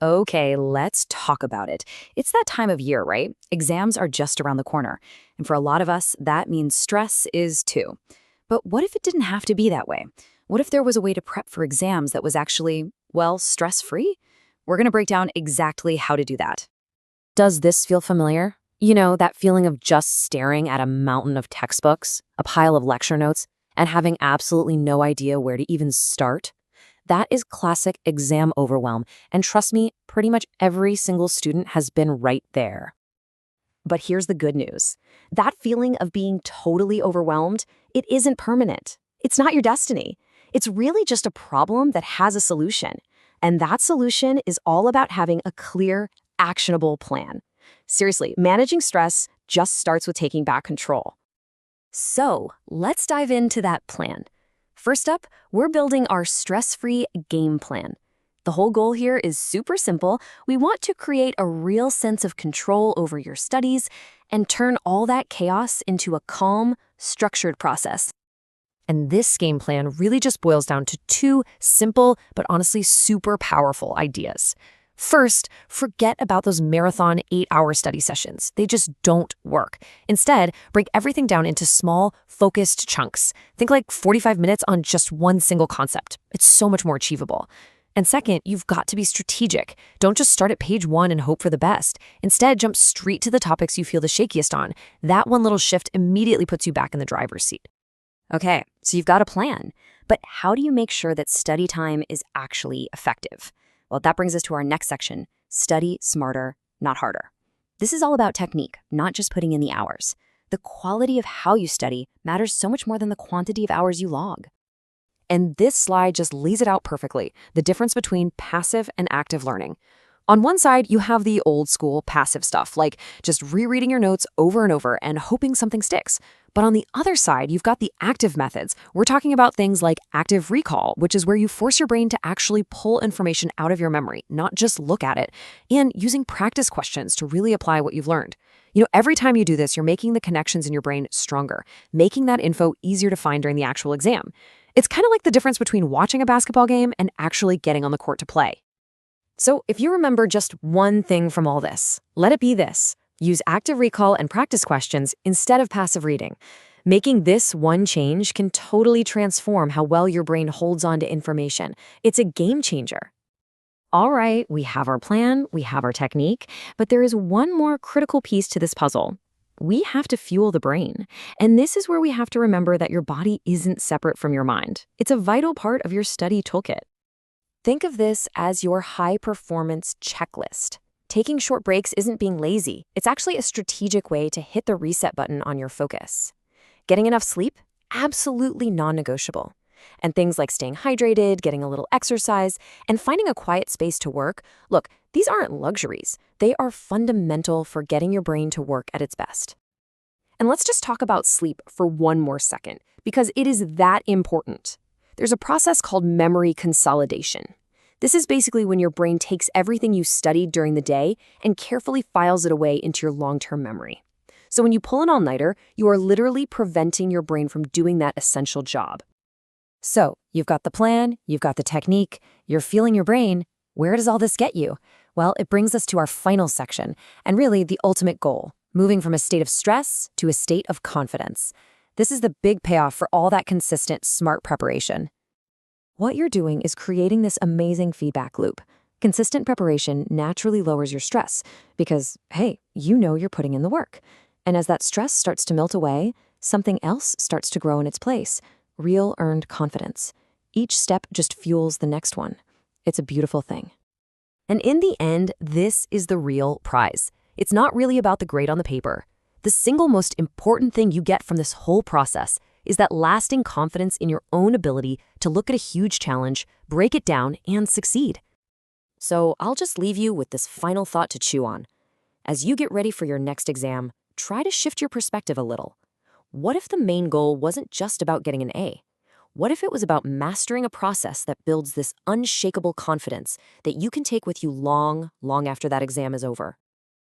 Okay, let's talk about it. It's that time of year, right? Exams are just around the corner. And for a lot of us, that means stress is too. But what if it didn't have to be that way? What if there was a way to prep for exams that was actually, well, stress free? We're going to break down exactly how to do that. Does this feel familiar? You know, that feeling of just staring at a mountain of textbooks, a pile of lecture notes, and having absolutely no idea where to even start? That is classic exam overwhelm, and trust me, pretty much every single student has been right there. But here's the good news. That feeling of being totally overwhelmed, it isn't permanent. It's not your destiny. It's really just a problem that has a solution. And that solution is all about having a clear, actionable plan. Seriously, managing stress just starts with taking back control. So let's dive into that plan. First up, we're building our stress-free game plan. The whole goal here is super simple. We want to create a real sense of control over your studies and turn all that chaos into a calm, structured process. And this game plan really just boils down to two simple but honestly super powerful ideas. First, forget about those marathon 8-hour study sessions. They just don't work. Instead, break everything down into small, focused chunks. Think like 45 minutes on just one single concept. It's so much more achievable. And second, you've got to be strategic. Don't just start at page 1 and hope for the best. Instead, jump straight to the topics you feel the shakiest on. That one little shift immediately puts you back in the driver's seat. Okay, so you've got a plan. But how do you make sure that study time is actually effective? Well, that brings us to our next section, study smarter, not harder. This is all about technique, not just putting in the hours. The quality of how you study matters so much more than the quantity of hours you log. And this slide just lays it out perfectly, the difference between passive and active learning. On one side, you have the old school passive stuff, like just rereading your notes over and over and hoping something sticks. But on the other side, you've got the active methods. We're talking about things like active recall, which is where you force your brain to actually pull information out of your memory, not just look at it, and using practice questions to really apply what you've learned. You know, every time you do this, you're making the connections in your brain stronger, making that info easier to find during the actual exam. It's kind of like the difference between watching a basketball game and actually getting on the court to play. So if you remember just one thing from all this, let it be this. Use active recall and practice questions instead of passive reading. Making this one change can totally transform how well your brain holds on to information. It's a game changer. All right, we have our plan, we have our technique, but there is one more critical piece to this puzzle. We have to fuel the brain. And this is where we have to remember that your body isn't separate from your mind. It's a vital part of your study toolkit. Think of this as your high-performance checklist. Taking short breaks isn't being lazy. It's actually a strategic way to hit the reset button on your focus. Getting enough sleep? Absolutely non-negotiable. And things like staying hydrated, getting a little exercise, and finding a quiet space to work, look, these aren't luxuries. They are fundamental for getting your brain to work at its best. And let's just talk about sleep for one more second, because it is that important. There's a process called memory consolidation. This is basically when your brain takes everything you studied during the day and carefully files it away into your long-term memory. So when you pull an all-nighter, you are literally preventing your brain from doing that essential job. So you've got the plan, you've got the technique, you're feeling your brain. Where does all this get you? Well, it brings us to our final section, and really the ultimate goal, moving from a state of stress to a state of confidence. This is the big payoff for all that consistent, smart preparation. What you're doing is creating this amazing feedback loop. Consistent preparation naturally lowers your stress because, hey, you know you're putting in the work. And as that stress starts to melt away, something else starts to grow in its place, real earned confidence. Each step just fuels the next one. It's a beautiful thing. And in the end, this is the real prize. It's not really about the grade on the paper. The single most important thing you get from this whole process is that lasting confidence in your own ability to look at a huge challenge, break it down, and succeed. So I'll just leave you with this final thought to chew on. As you get ready for your next exam, try to shift your perspective a little. What if the main goal wasn't just about getting an A? What if it was about mastering a process that builds this unshakable confidence that you can take with you long, long after that exam is over?